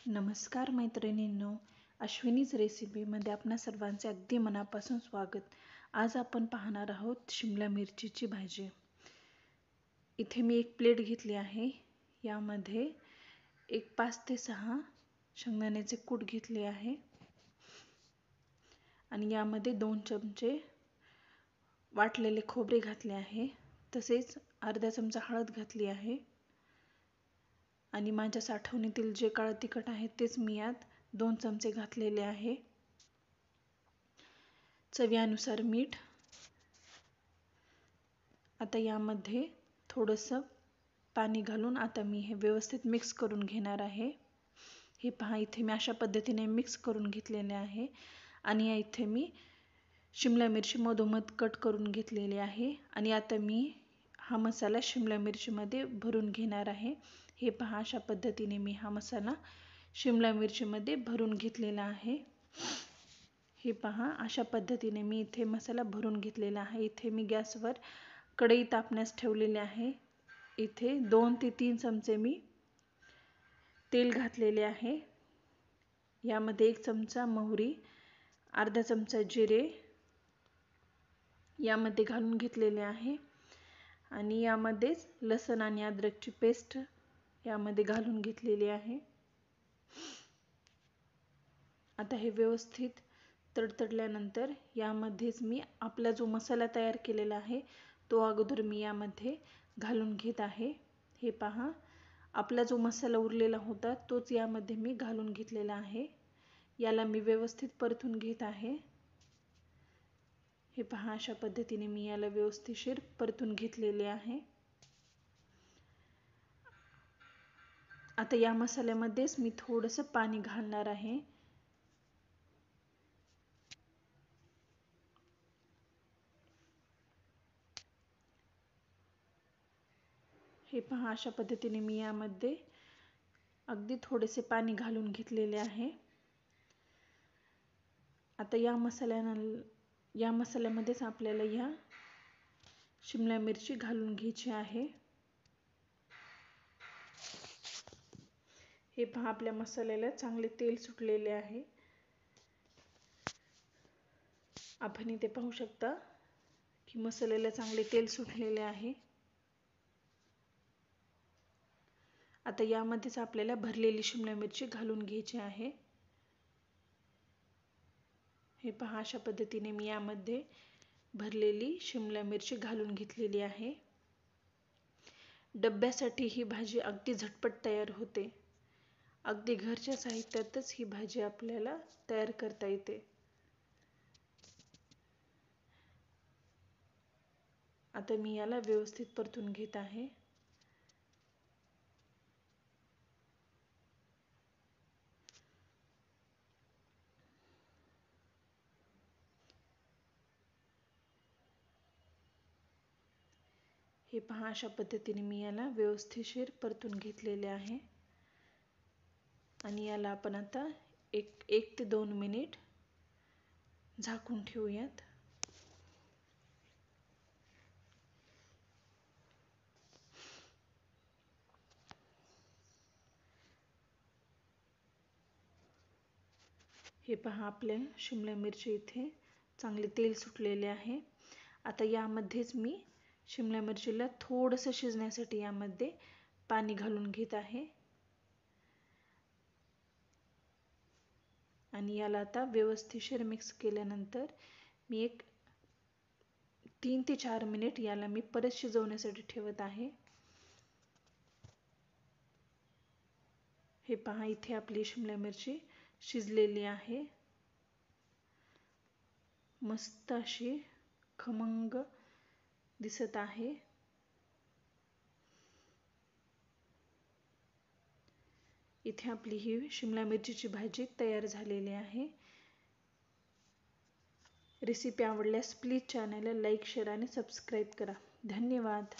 नमस्कार मैत्रिणींनो, अश्विनीज रेसिपीमध्ये आपणा सर्वांचे अगदी मनापासून स्वागत. आज आपण पाहणार आहोत शिमला मिरचीची भाजी. इथे मी एक प्लेट घेतली आहे. यामध्ये एक 5 ते 6 शेंगदाण्याचे कूट घेतले आहे आणि यामध्ये 2 चमचे वाटलेले खोबरे घातले आहे. तसेच अर्धा चमचा हळद घातली आहे आणि माझ्या साठवणीतील जे काळे तिखट आहे तेच मी यात 2 चमचे घातलेले आहे. चवीनुसार मीठ. आता यामध्ये थोडंसं पाणी घालून आता मी हे व्यवस्थित मिक्स करून घेणार आहे. हे पहा, इथे मी अशा पद्धतीने मिक्स करून घेतलेले आहे आणि इथे मी शिमला मिरची मधोमध कट करून घेतलेली आहे आणि आता मी हा मसाला शिमला मिरचीमध्ये भरून घेणार आहे. हे पहा, अशा पद्धतीने मी हा मसाला शिमला मिरचीमध्ये भरून घेतलेला आहे. हे पहा, अशा पद्धतीने मी इथे मसाला भरून घेतलेला आहे. इथे मी गॅसवर कढई तापण्यास ठेवलेली आहे. इथे 2 ते 3 चमचे मी तेल घातलेले आहे. यामध्ये 1 चमचा मोहरी, अर्धा चमचा जिरे यामध्ये घालून घेतलेले आहे आणि यामध्येच लसूण आणि अद्रकची पेस्ट यामध्ये घालून घेतलेली आहे. आता हे व्यवस्थित तडतडल्यानंतर यामध्येच मी आपला जो मसाला तयार केलेला आहे तो अगोदर मी यामध्ये घालून घेत आहे. हे पहा, आपला जो मसाला उरलेला होता तोच यामध्ये मी घालून घेतलेला आहे. याला मी व्यवस्थित परतून घेत आहे. हे पहा, अशा पद्धतीने मी याला व्यवस्थितशीर परतून घेतलेले आहे. आता या मसाल्यामध्येच मी थोडंसं पाणी घालणार आहे. हे पहा, अशा पद्धतीने मी यामध्ये अगदी थोडेसे पाणी घालून घेतलेले आहे. आता या मसाल्यामध्येच आपल्याला या शिमला मिरची घालून घ्यायची आहे. हे पहा, आपल्या मसाल्याला चांगले तेल सुटलेले आहे. आपण इथे पाहू शकता की मसाल्याला चांगले तेल सुटलेले आहे. आता यामध्येच आपल्याला भरलेली शिमला मिरची घालून घ्यायची आहे. हे पहा, अशा पद्धतीने मी यामध्ये भरलेली शिमला मिरची घालून घेतलेली आहे. डब्यासाठी ही भाजी अगदी झटपट तयार होते. अगदी घरच्या साहित्यातच ही भाजी आपल्याला तयार करता येते. आता मी याला व्यवस्थित परतून घेत आहे. हे पहा, अशा पद्धतीने मी याला व्यवस्थितशीर परतून घेतलेले आहे आणि याला आपण आता एक ते 2 मिनिट झाकून ठेवूयात. हे पहा, आपल्या शिमला मिरची इथे चांगले तेल सुटलेले आहे. आता यामध्येच मी शिमला मिरचीला थोडंसं शिजण्यासाठी यामध्ये पाणी घालून घेत आहे आणि याला आता व्यवस्थितशीर मिक्स केल्यानंतर मी 3 ते 4 मिनिट याला मी परत शिजवण्यासाठी ठेवत आहे. हे पहा, इथे आपली शिमला मिरची शिजलेली आहे. मस्त अशी खमंग दिसत आहे. इथे आपली ही शिमला मिरचीची भाजी तयार झालेली आहे. रेसिपी आवडल्यास प्लीज चॅनलला लाईक, शेअर आणि सबस्क्राईब करा. धन्यवाद.